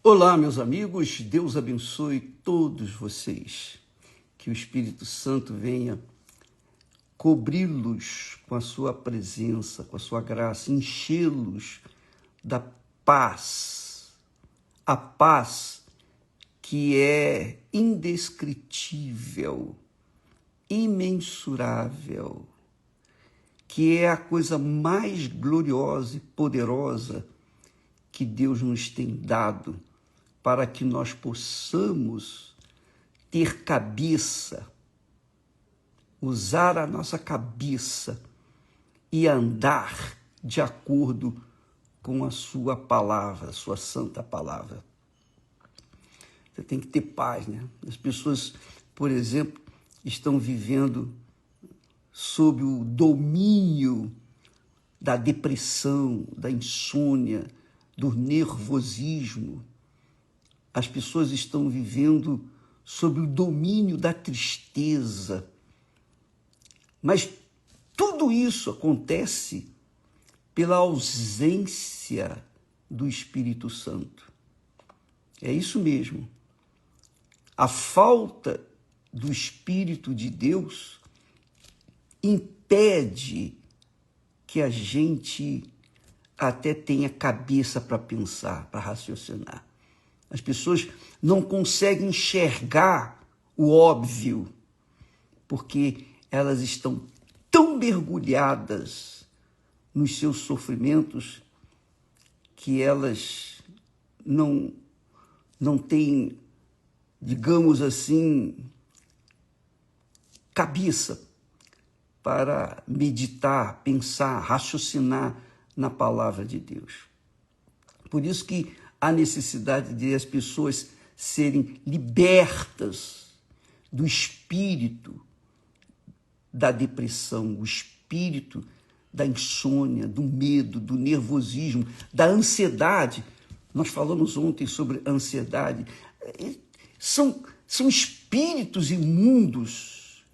Olá, meus amigos, Deus abençoe todos vocês. Que o Espírito Santo venha cobri-los com a sua presença, com a sua graça, enchê-los da paz. A paz que é indescritível, imensurável, que é a coisa mais gloriosa e poderosa que Deus nos tem dado para que nós possamos ter cabeça, usar a nossa cabeça e andar de acordo com a sua palavra, a sua santa palavra. Você tem que ter paz, né? As pessoas, por exemplo, estão vivendo sob o domínio da depressão, da insônia, do nervosismo. As pessoas estão vivendo sob o domínio da tristeza. Mas tudo isso acontece pela ausência do Espírito Santo. É isso mesmo. A falta do Espírito de Deus impede que a gente até tenha cabeça para pensar, para raciocinar. As pessoas não conseguem enxergar o óbvio, porque elas estão tão mergulhadas nos seus sofrimentos que elas não têm, digamos assim, cabeça para meditar, pensar, raciocinar na palavra de Deus. Por isso que há necessidade de as pessoas serem libertas do espírito da depressão, o espírito da insônia, do medo, do nervosismo, da ansiedade. Nós falamos ontem sobre ansiedade. São espíritos imundos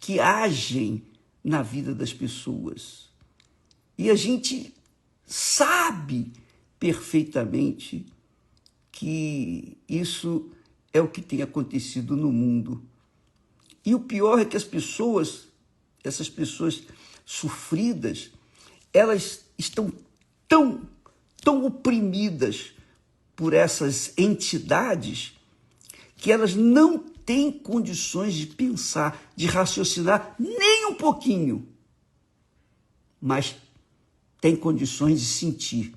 que agem na vida das pessoas. E a gente sabe perfeitamente que isso é o que tem acontecido no mundo. E o pior é que essas pessoas sofridas, elas estão tão oprimidas por essas entidades que elas não têm condições de pensar, de raciocinar nem um pouquinho, mas têm condições de sentir.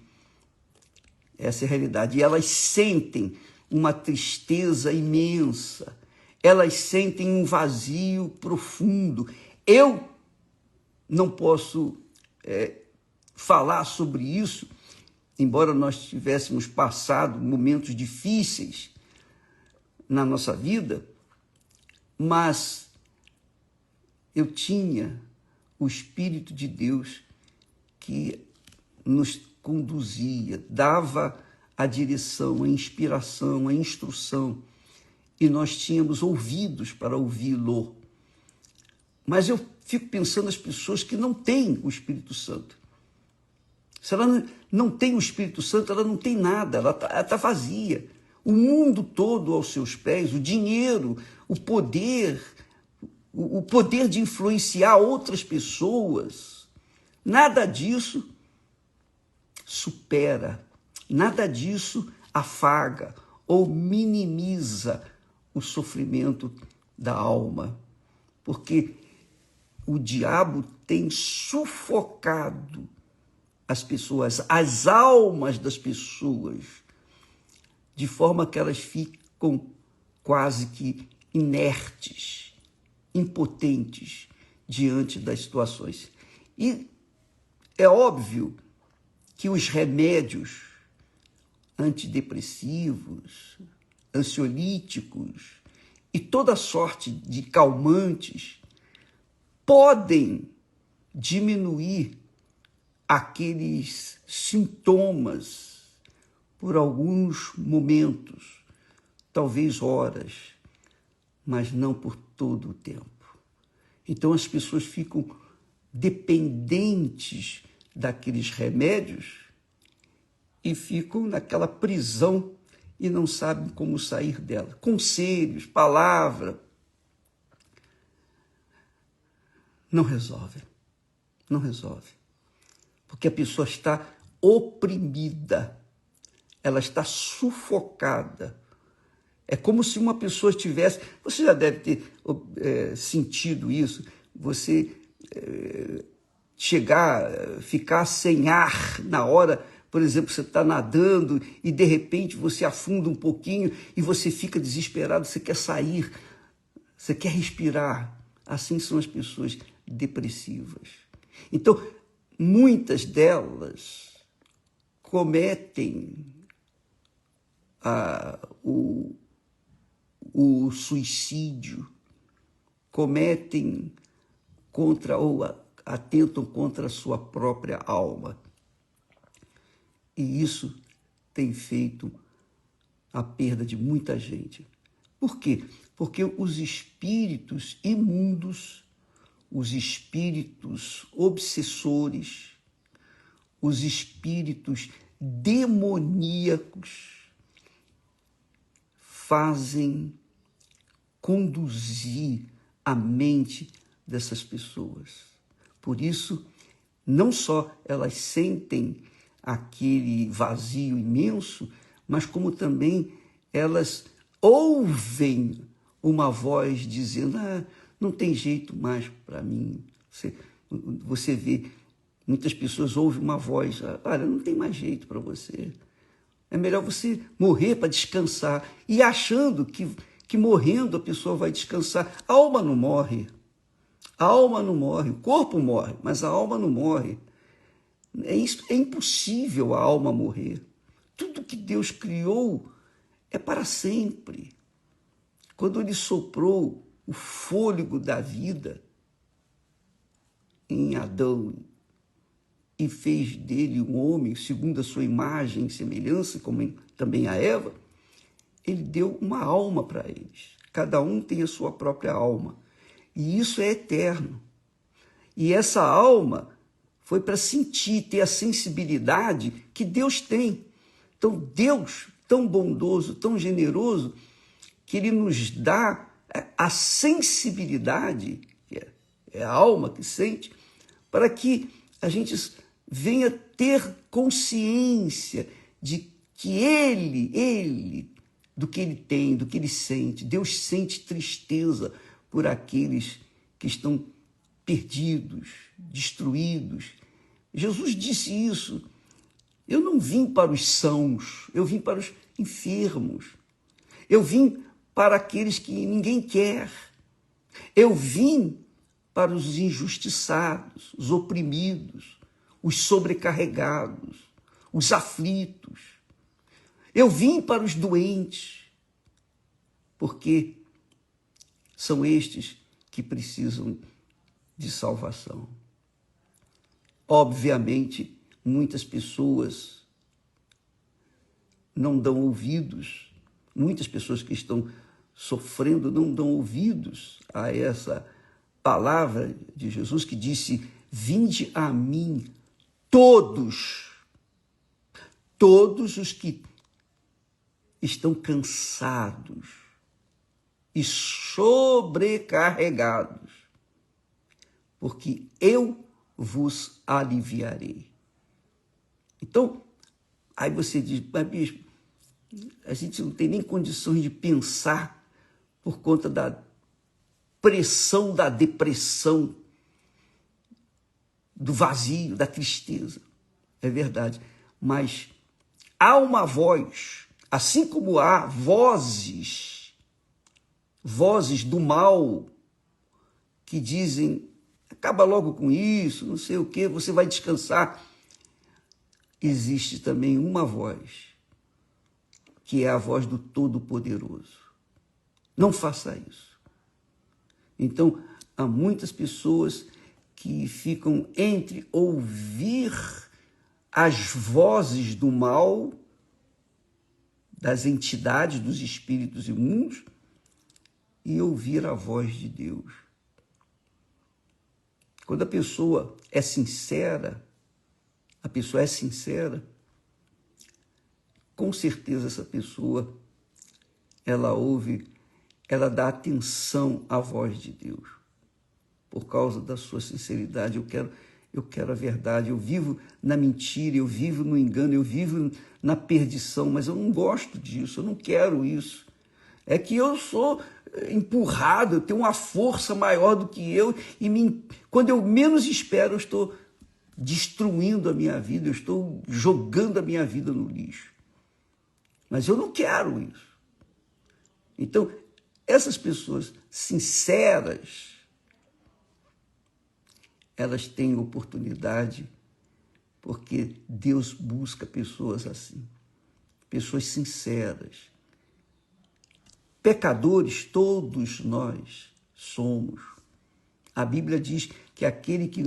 Essa é a realidade. E elas sentem uma tristeza imensa, elas sentem um vazio profundo. Eu não posso falar sobre isso, embora nós tivéssemos passado momentos difíceis na nossa vida, mas eu tinha o Espírito de Deus que nos conduzia, dava a direção, a inspiração, a instrução, e nós tínhamos ouvidos para ouvi-lo. Mas eu fico pensando nas pessoas que não têm o Espírito Santo. Se ela não tem o Espírito Santo, ela não tem nada, ela está vazia. O mundo todo aos seus pés, o dinheiro, o poder de influenciar outras pessoas, nada disso supera, nada disso afaga ou minimiza o sofrimento da alma, porque o diabo tem sufocado as pessoas, as almas das pessoas, de forma que elas ficam quase que inertes, impotentes diante das situações. E é óbvio que os remédios antidepressivos, ansiolíticos e toda sorte de calmantes podem diminuir aqueles sintomas por alguns momentos, talvez horas, mas não por todo o tempo. Então as pessoas ficam dependentes daqueles remédios e ficam naquela prisão e não sabem como sair dela. Conselhos, palavra, não resolve. Não resolve. Porque a pessoa está oprimida, ela está sufocada. É como se uma pessoa estivesse... Você já deve ter sentido isso. Você ficar sem ar na hora, por exemplo, você está nadando e de repente você afunda um pouquinho e você fica desesperado, você quer sair, você quer respirar. Assim são as pessoas depressivas. Então, muitas delas cometem o suicídio, cometem contra ou atentam contra a sua própria alma. E isso tem feito a perda de muita gente. Por quê? Porque os espíritos imundos, os espíritos obsessores, os espíritos demoníacos fazem conduzir a mente dessas pessoas. Por isso, não só elas sentem aquele vazio imenso, mas como também elas ouvem uma voz dizendo: não tem jeito mais para mim. Você vê, muitas pessoas ouvem uma voz: olha, não tem mais jeito para você. É melhor você morrer para descansar. E achando que morrendo a pessoa vai descansar. A alma não morre. A alma não morre. O corpo morre, mas a alma não morre. É impossível a alma morrer. Tudo que Deus criou é para sempre. Quando Ele soprou o fôlego da vida em Adão e fez dele um homem segundo a sua imagem e semelhança, como também a Eva, Ele deu uma alma para eles. Cada um tem a sua própria alma. E isso é eterno. E essa alma foi para sentir, ter a sensibilidade que Deus tem. Então, Deus, tão bondoso, tão generoso, que Ele nos dá a sensibilidade, que é a alma que sente, para que a gente venha ter consciência de que Ele, do que Ele tem, do que Ele sente. Deus sente tristeza por aqueles que estão perdidos, destruídos. Jesus disse isso: eu não vim para os sãos, eu vim para os enfermos. Eu vim para aqueles que ninguém quer. Eu vim para os injustiçados, os oprimidos, os sobrecarregados, os aflitos. Eu vim para os doentes, porque são estes que precisam de salvação. Obviamente, muitas pessoas não dão ouvidos, muitas pessoas que estão sofrendo não dão ouvidos a essa palavra de Jesus que disse: vinde a mim todos os que estão cansados e sobrecarregados, porque eu vos aliviarei. Então, aí você diz: mas bispo, a gente não tem nem condições de pensar por conta da pressão da depressão, do vazio, da tristeza. É verdade, mas há uma voz, assim como há vozes do mal que dizem: acaba logo com isso, não sei o quê, você vai descansar. Existe também uma voz, que é a voz do Todo-Poderoso. Não faça isso. Então, há muitas pessoas que ficam entre ouvir as vozes do mal, das entidades, dos espíritos imundos, e ouvir a voz de Deus. Quando a pessoa é sincera, com certeza essa pessoa, ela ouve, ela dá atenção à voz de Deus. Por causa da sua sinceridade, eu quero a verdade, eu vivo na mentira, eu vivo no engano, eu vivo na perdição, mas eu não gosto disso, eu não quero isso. É que eu sou empurrado, eu tenho uma força maior do que eu, e quando eu menos espero, eu estou destruindo a minha vida, eu estou jogando a minha vida no lixo. Mas eu não quero isso. Então, essas pessoas sinceras, elas têm oportunidade, porque Deus busca pessoas assim, pessoas sinceras. Pecadores, todos nós somos. A Bíblia diz que aquele que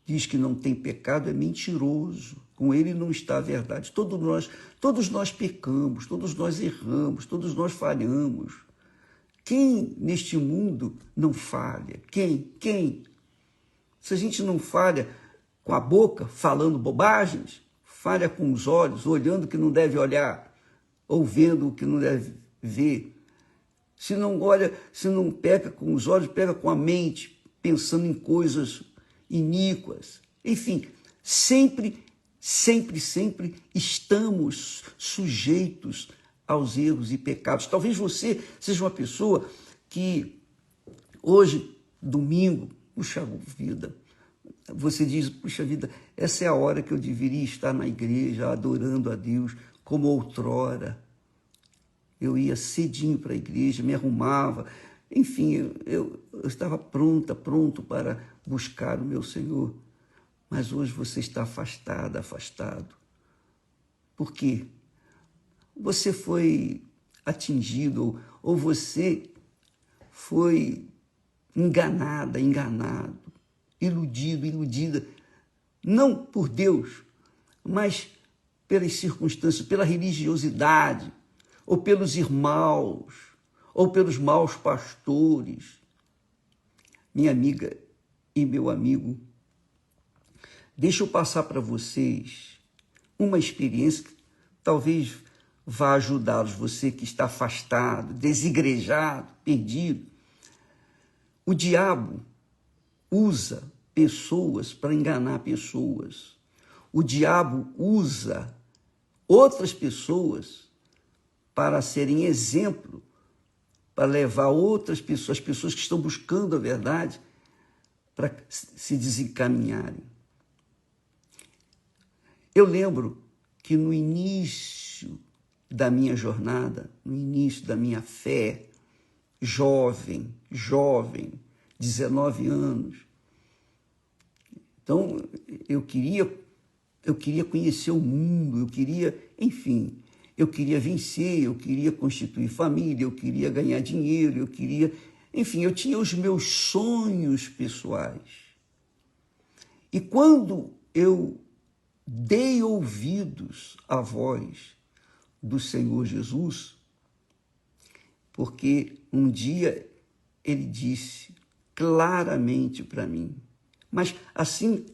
diz que não tem pecado é mentiroso, com ele não está a verdade. Todos nós pecamos, todos nós erramos, todos nós falhamos. Quem neste mundo não falha? Quem? Se a gente não falha com a boca, falando bobagens, falha com os olhos, olhando o que não deve olhar, ou vendo o que não deve ver. Se não olha, se não peca com os olhos, pega com a mente, pensando em coisas iníquas. Enfim, sempre estamos sujeitos aos erros e pecados. Talvez você seja uma pessoa que hoje, domingo, puxa vida, você diz, puxa vida, essa é a hora que eu deveria estar na igreja adorando a Deus como outrora. Eu ia cedinho para a igreja, me arrumava, enfim, eu estava pronto para buscar o meu Senhor. Mas hoje você está afastado. Por quê? Você foi atingido ou você foi enganado, iludida, não por Deus, mas pelas circunstâncias, pela religiosidade, ou pelos irmãos, ou pelos maus pastores. Minha amiga e meu amigo, deixa eu passar para vocês uma experiência que talvez vá ajudá-los, você que está afastado, desigrejado, perdido. O diabo usa pessoas para enganar pessoas. O diabo usa outras pessoas para serem exemplo, para levar outras pessoas, as pessoas que estão buscando a verdade, para se desencaminharem. Eu lembro que no início da minha jornada, no início da minha fé, jovem, 19 anos, então eu queria conhecer o mundo, eu queria vencer, eu queria constituir família, eu queria ganhar dinheiro, eu tinha os meus sonhos pessoais. E quando eu dei ouvidos à voz do Senhor Jesus, porque um dia ele disse claramente para mim, mas assim,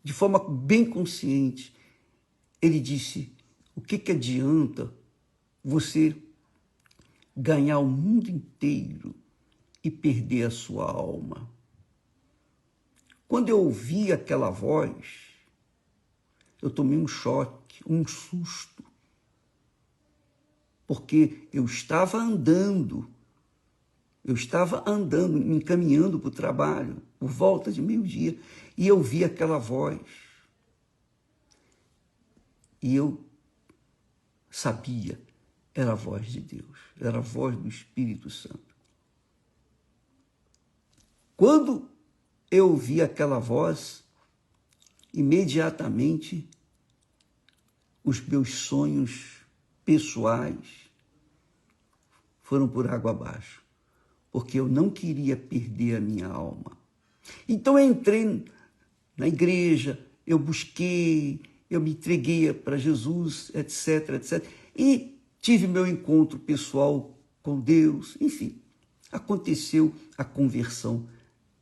de forma bem consciente, ele disse: o que adianta você ganhar o mundo inteiro e perder a sua alma? Quando eu ouvi aquela voz, eu tomei um choque, um susto, porque eu estava andando, me encaminhando para o trabalho, por volta de meio-dia, e eu vi aquela voz. E eu sabia, era a voz de Deus, era a voz do Espírito Santo. Quando eu ouvi aquela voz, imediatamente os meus sonhos pessoais foram por água abaixo, porque eu não queria perder a minha alma. Então eu entrei na igreja, eu busquei, eu me entreguei para Jesus, etc. E tive meu encontro pessoal com Deus. Enfim, aconteceu a conversão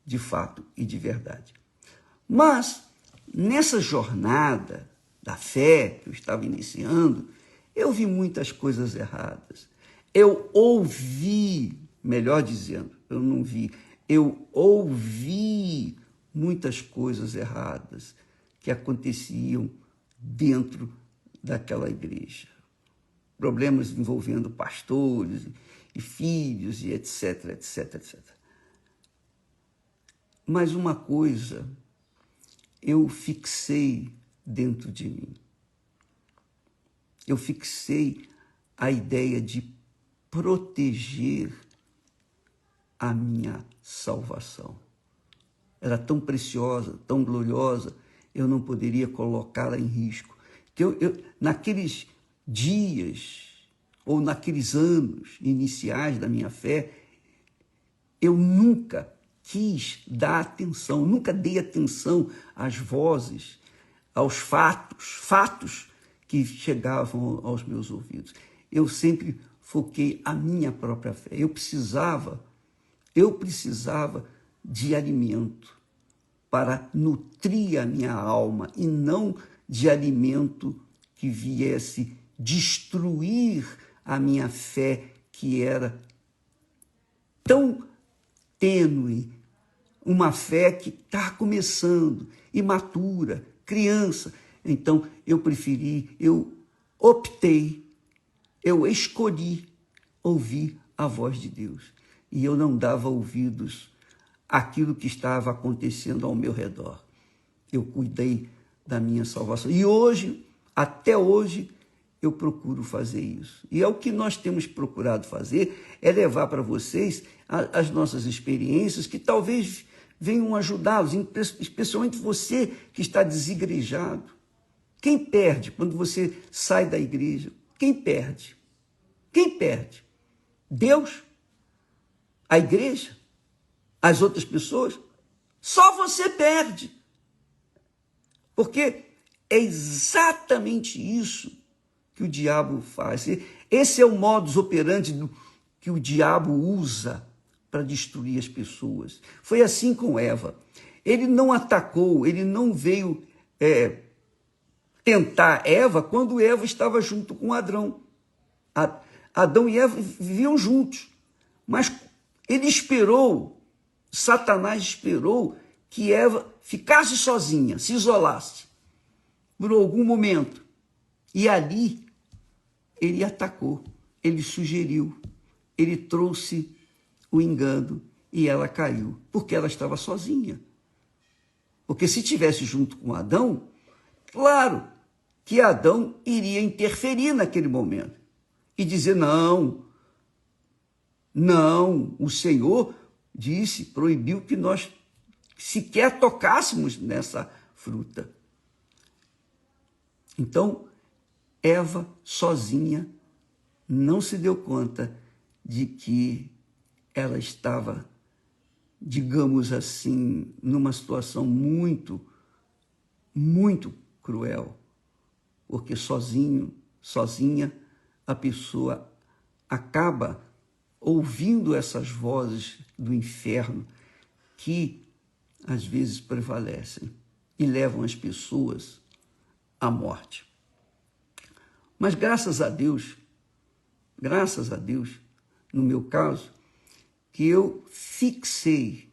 de fato e de verdade. Mas, nessa jornada, da fé que eu estava iniciando, eu vi muitas coisas erradas. Eu ouvi, melhor dizendo, eu não vi, eu ouvi muitas coisas erradas que aconteciam dentro daquela igreja. Problemas envolvendo pastores e filhos e etc, etc, etc. Mas uma coisa eu fixei dentro de mim. Eu fixei a ideia de proteger a minha salvação. Era tão preciosa, tão gloriosa, eu não poderia colocá-la em risco. Que naqueles dias ou naqueles anos iniciais da minha fé, eu nunca quis dar atenção, nunca dei atenção às vozes, aos fatos que chegavam aos meus ouvidos. Eu sempre foquei a minha própria fé. Eu precisava de alimento para nutrir a minha alma e não de alimento que viesse destruir a minha fé, que era tão tênue, uma fé que está começando, imatura, criança. Então, eu optei, eu escolhi ouvir a voz de Deus. E eu não dava ouvidos àquilo que estava acontecendo ao meu redor. Eu cuidei da minha salvação. E hoje, até hoje, eu procuro fazer isso. E é o que nós temos procurado fazer, é levar para vocês as nossas experiências que talvez venham ajudá-los, especialmente você que está desigrejado. Quem perde quando você sai da igreja? Quem perde? Quem perde? Deus? A igreja? As outras pessoas? Só você perde. Porque é exatamente isso que o diabo faz. Esse é o modus operandi que o diabo usa para destruir as pessoas. Foi assim com Eva. Ele não atacou, ele não veio tentar Eva quando Eva estava junto com Adão. Adão e Eva viviam juntos. Mas ele esperou, Satanás esperou que Eva ficasse sozinha, se isolasse por algum momento. E ali ele atacou, ele sugeriu, ele trouxe o engano e ela caiu, porque ela estava sozinha. Porque se estivesse junto com Adão, claro que Adão iria interferir naquele momento e dizer: não, o Senhor disse, proibiu que nós sequer tocássemos nessa fruta. Então, Eva, sozinha, não se deu conta de que ela estava, digamos assim, numa situação muito, muito cruel. Porque sozinha, a pessoa acaba ouvindo essas vozes do inferno que, às vezes, prevalecem e levam as pessoas à morte. Mas graças a Deus, no meu caso, que eu fixei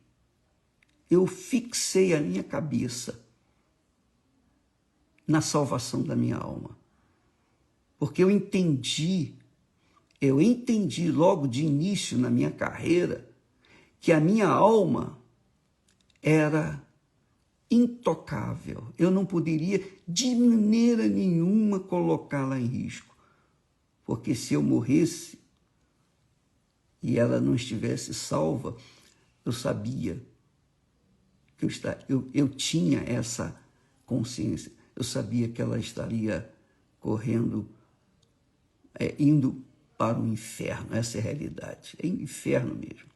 a minha cabeça na salvação da minha alma. Porque eu entendi logo de início na minha carreira que a minha alma era intocável. Eu não poderia de maneira nenhuma colocá-la em risco. Porque se eu morresse e ela não estivesse salva, eu sabia que eu tinha essa consciência. Eu sabia que ela estaria correndo, indo para o inferno. Essa é a realidade. É inferno mesmo.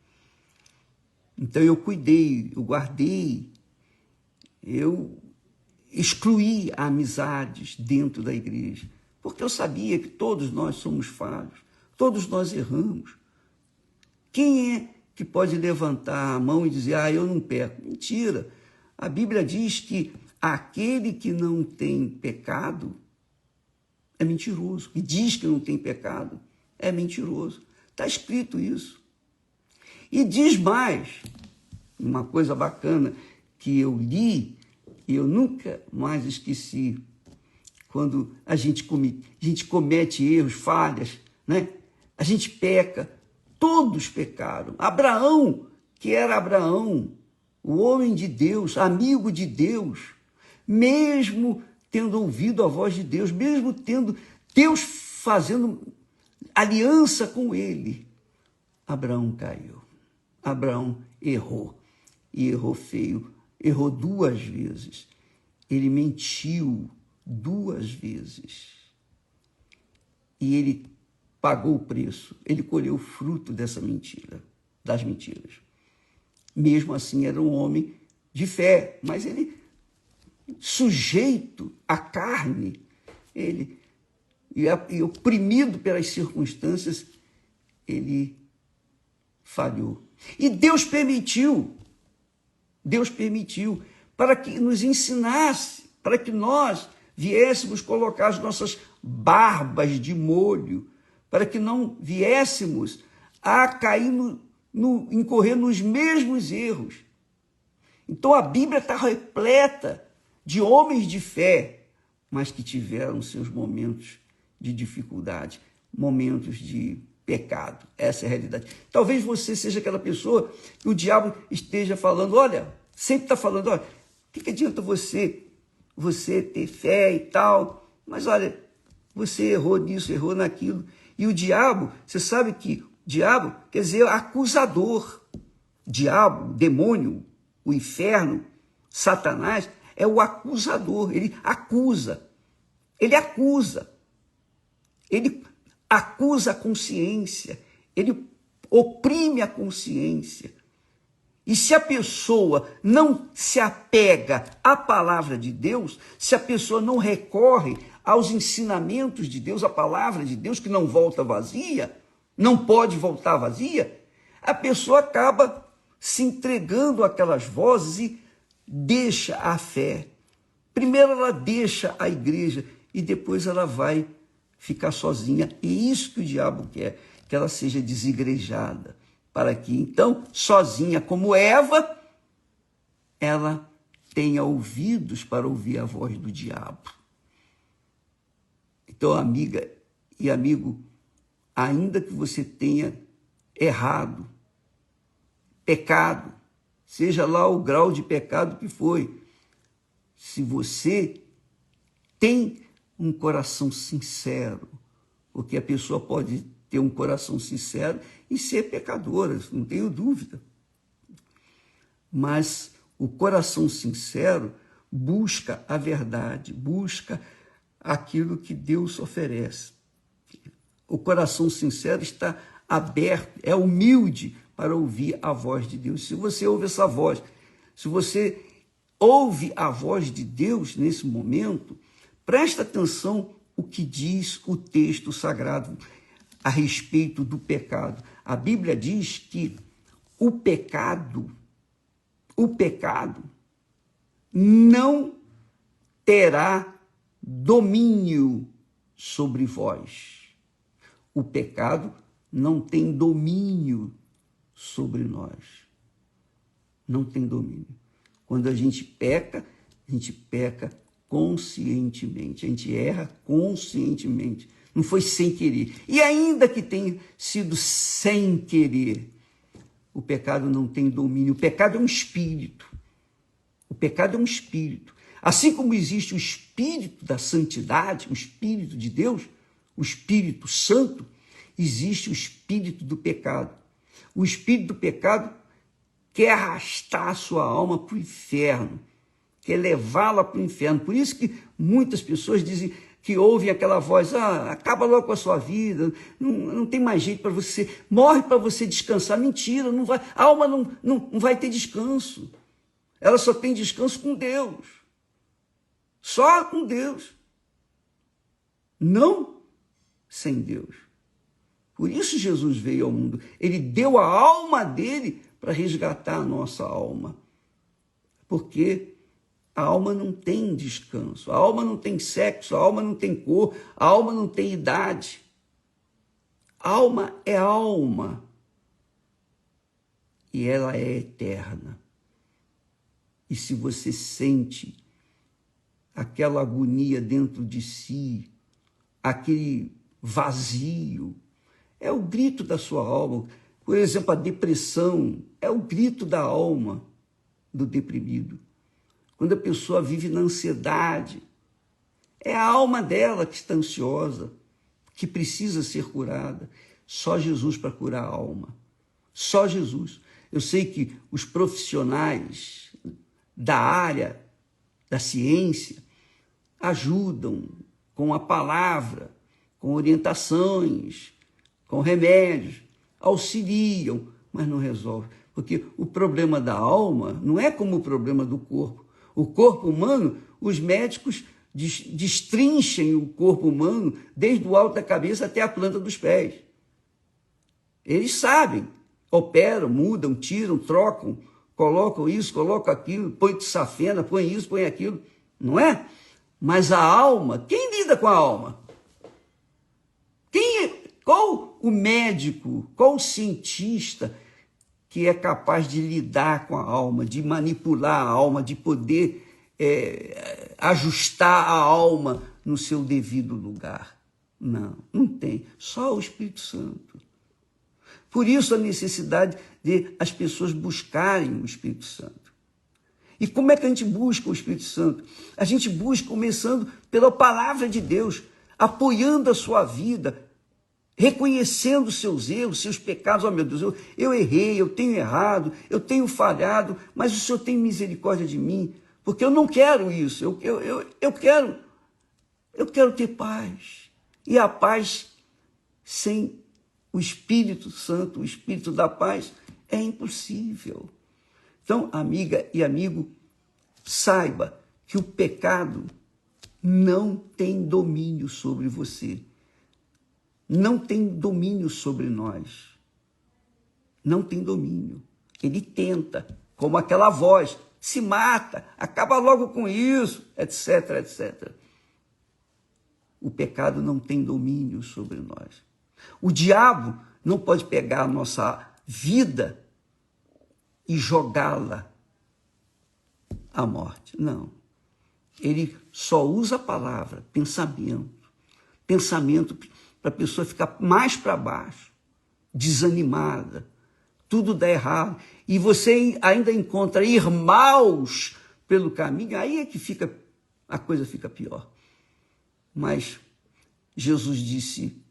Então eu cuidei, eu guardei, eu excluí amizades dentro da igreja, porque eu sabia que todos nós somos falhos, todos nós erramos. Quem é que pode levantar a mão e dizer: eu não peco? Mentira. A Bíblia diz que aquele que não tem pecado é mentiroso, e diz que não tem pecado é mentiroso. Está escrito isso. E diz mais, uma coisa bacana que eu li e eu nunca mais esqueci, quando a gente comete erros, falhas, né? A gente peca, todos pecaram. Abraão, que era Abraão, o homem de Deus, amigo de Deus, mesmo tendo ouvido a voz de Deus, mesmo tendo Deus fazendo aliança com ele, Abraão caiu. Abraão errou, e errou feio, errou 2 vezes. Ele mentiu 2 vezes. E ele pagou o preço, ele colheu o fruto dessa mentira, das mentiras. Mesmo assim, era um homem de fé, mas ele, sujeito à carne, ele, e oprimido pelas circunstâncias, ele falhou. E Deus permitiu para que nos ensinasse, para que nós viéssemos colocar as nossas barbas de molho, para que não viéssemos a cair incorrer nos mesmos erros. Então a Bíblia está repleta de homens de fé, mas que tiveram seus momentos de dificuldade, momentos de pecado. Essa é a realidade. Talvez você seja aquela pessoa que o diabo esteja falando, olha, sempre está falando, olha, o que adianta você ter fé e tal, mas olha, você errou nisso, errou naquilo. E o diabo, você sabe que diabo quer dizer acusador. Diabo, demônio, o inferno, Satanás, é o acusador. Ele acusa. Ele acusa. Ele acusa a consciência. Ele oprime a consciência. E se a pessoa não se apega à palavra de Deus, se a pessoa não recorre aos ensinamentos de Deus, à palavra de Deus, que não volta vazia, não pode voltar vazia, a pessoa acaba se entregando àquelas vozes e deixa a fé. Primeiro ela deixa a igreja e depois ela vai ficar sozinha. E isso que o diabo quer, que ela seja desigrejada, para que então, sozinha como Eva, ela tenha ouvidos para ouvir a voz do diabo. Então, amiga e amigo, ainda que você tenha errado, pecado, seja lá o grau de pecado que foi, se você tem um coração sincero, porque a pessoa pode ter um coração sincero e ser pecadora, não tenho dúvida. Mas o coração sincero busca a verdade, busca aquilo que Deus oferece. O coração sincero está aberto, é humilde para ouvir a voz de Deus. Se você ouve essa voz, se você ouve a voz de Deus nesse momento, presta atenção o que diz o texto sagrado a respeito do pecado. A Bíblia diz que o pecado não terá domínio sobre vós. O pecado não tem domínio sobre nós. Não tem domínio. Quando a gente peca conscientemente. A gente erra conscientemente. Não foi sem querer. E ainda que tenha sido sem querer, o pecado não tem domínio. O pecado é um espírito. O pecado é um espírito. Assim como existe o espírito da santidade, o espírito de Deus, o Espírito Santo, existe o espírito do pecado. O espírito do pecado quer arrastar a sua alma para o inferno, quer levá-la para o inferno. Por isso que muitas pessoas dizem que ouvem aquela voz, acaba logo com a sua vida, não tem mais jeito para você, morre para você descansar. Mentira, não vai, a alma não vai ter descanso. Ela só tem descanso com Deus. Só com Deus. Não sem Deus. Por isso Jesus veio ao mundo. Ele deu a alma dele para resgatar a nossa alma. Porque A alma não tem descanso, a alma não tem sexo, a alma não tem cor, a alma não tem idade. Alma é alma e ela é eterna. E se você sente aquela agonia dentro de si, aquele vazio, é o grito da sua alma. Por exemplo, a depressão é o grito da alma do deprimido. Quando a pessoa vive na ansiedade, é a alma dela que está ansiosa, que precisa ser curada. Só Jesus para curar a alma. Só Jesus. Eu sei que os profissionais da área da ciência ajudam com a palavra, com orientações, com remédios, auxiliam, mas não resolvem. Porque o problema da alma não é como o problema do corpo. O corpo humano, os médicos destrinchem o corpo humano desde o alto da cabeça até a planta dos pés. Eles sabem, operam, mudam, tiram, trocam, colocam isso, colocam aquilo, põe safena, põe isso, põe aquilo, não é? Mas a alma, quem lida com a alma? Qual o médico, qual o cientista que é capaz de lidar com a alma, de manipular a alma, de poder ajustar a alma no seu devido lugar? Não, não tem. Só o Espírito Santo. Por isso a necessidade de as pessoas buscarem o Espírito Santo. E como é que a gente busca o Espírito Santo? A gente busca começando pela palavra de Deus, apoiando a sua vida, reconhecendo seus erros, seus pecados. Oh, meu Deus, eu errei, eu tenho errado, eu tenho falhado, mas o Senhor tem misericórdia de mim, porque eu não quero isso, eu quero ter paz. E a paz sem o Espírito Santo, o Espírito da paz, é impossível. Então, amiga e amigo, saiba que o pecado não tem domínio sobre você. Não tem domínio sobre nós. Não tem domínio. Ele tenta, como aquela voz, se mata, acaba logo com isso, etc, etc. O pecado não tem domínio sobre nós. O diabo não pode pegar a nossa vida e jogá-la à morte. Não. Ele só usa a palavra, pensamento para a pessoa ficar mais para baixo, desanimada, tudo dá errado, e você ainda encontra ir maus pelo caminho, aí é que a coisa fica pior. Mas Jesus disse: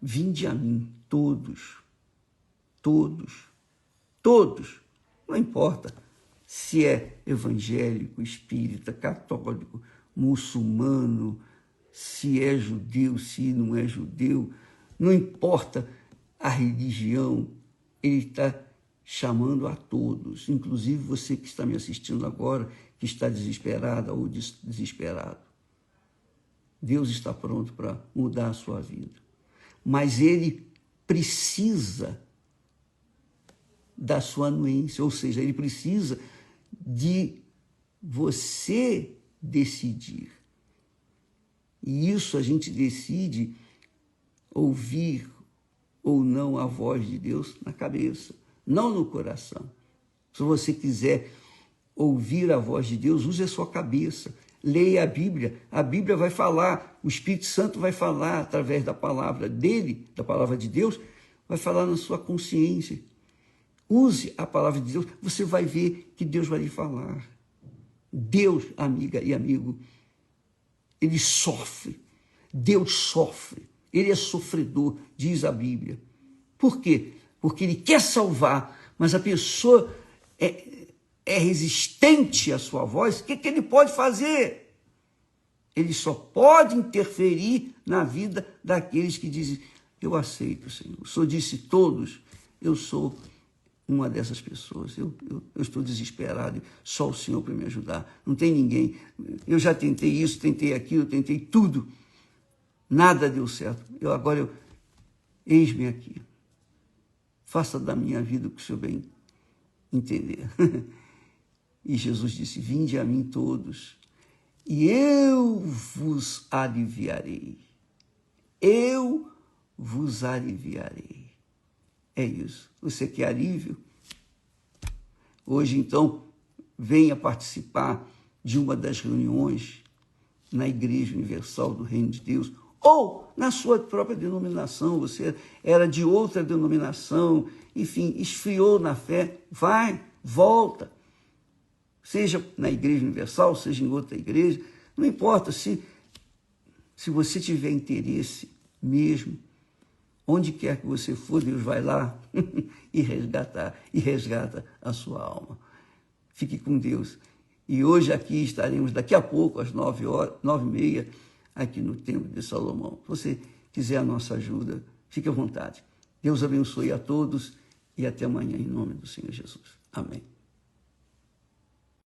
vinde a mim, todos, não importa se é evangélico, espírita, católico, muçulmano, se é judeu, se não é judeu, não importa a religião, ele está chamando a todos, inclusive você que está me assistindo agora, que está desesperada ou desesperado. Deus está pronto para mudar a sua vida, mas ele precisa da sua anuência, ou seja, ele precisa de você decidir. E isso a gente decide ouvir ou não a voz de Deus na cabeça, não no coração. Se você quiser ouvir a voz de Deus, use a sua cabeça, leia a Bíblia vai falar, o Espírito Santo vai falar através da palavra dele, da palavra de Deus, vai falar na sua consciência. Use a palavra de Deus, você vai ver que Deus vai lhe falar. Deus, amiga e amigo, ele sofre, Deus sofre, ele é sofredor, diz a Bíblia. Por quê? Porque ele quer salvar, mas a pessoa é resistente à sua voz. O que ele pode fazer? Ele só pode interferir na vida daqueles que dizem: eu aceito, Senhor. O Senhor disse todos, eu sou uma dessas pessoas, eu estou desesperado, só o Senhor para me ajudar, não tem ninguém, eu já tentei isso, tentei aquilo, tentei tudo, nada deu certo, eis-me aqui, faça da minha vida o que o Senhor bem entender. E Jesus disse: vinde a mim todos, e eu vos aliviarei. Eu vos aliviarei. É isso. Você quer alívio? Hoje, então, venha participar de uma das reuniões na Igreja Universal do Reino de Deus, ou na sua própria denominação. Você era de outra denominação, enfim, esfriou na fé. Vai, volta. Seja na Igreja Universal, seja em outra igreja, não importa. Se você tiver interesse mesmo, onde quer que você for, Deus vai lá e resgata a sua alma. Fique com Deus. E hoje aqui estaremos, daqui a pouco, às 9h30, aqui no Templo de Salomão. Se você quiser a nossa ajuda, fique à vontade. Deus abençoe a todos e até amanhã, em nome do Senhor Jesus. Amém.